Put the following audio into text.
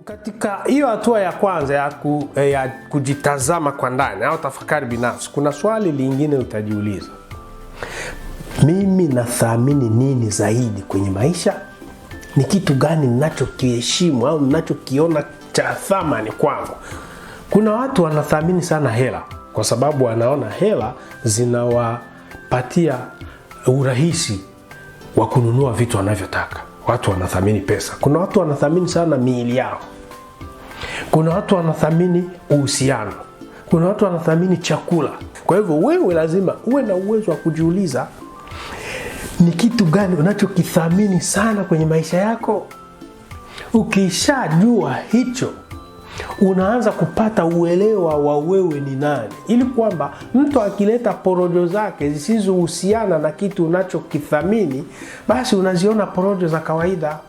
Katika hiyo hatua ya kwanza ya kujitazama kwa ndani au tafakari binafsi, kuna swali lingine utajiuliza. Mimi nathamini nini zaidi kwenye maisha? Ni kitu gani ninachokiheshimu au ninachokiona cha thamani kwangu? Kuna watu wanathamini sana hela kwa sababu wanaona hela zinawapatia urahisi wa kununua vitu wanavyotaka. Watu wanathamini pesa. Kuna watu wanathamini sana miili yao. Kuna watu wanathamini uhusiano. Kuna watu wanathamini chakula. Kwa hivyo wewe lazima uwe na uwezo wa kujiuliza, ni kitu gani unachokithamini sana kwenye maisha yako? Ukishajua hicho, unaanza kupata uelewa wa wewe ni nani, ili kwamba mtu akileta porojo zake zisizohusiana na kitu unachokithamini, basi unaziona porojo za kawaida.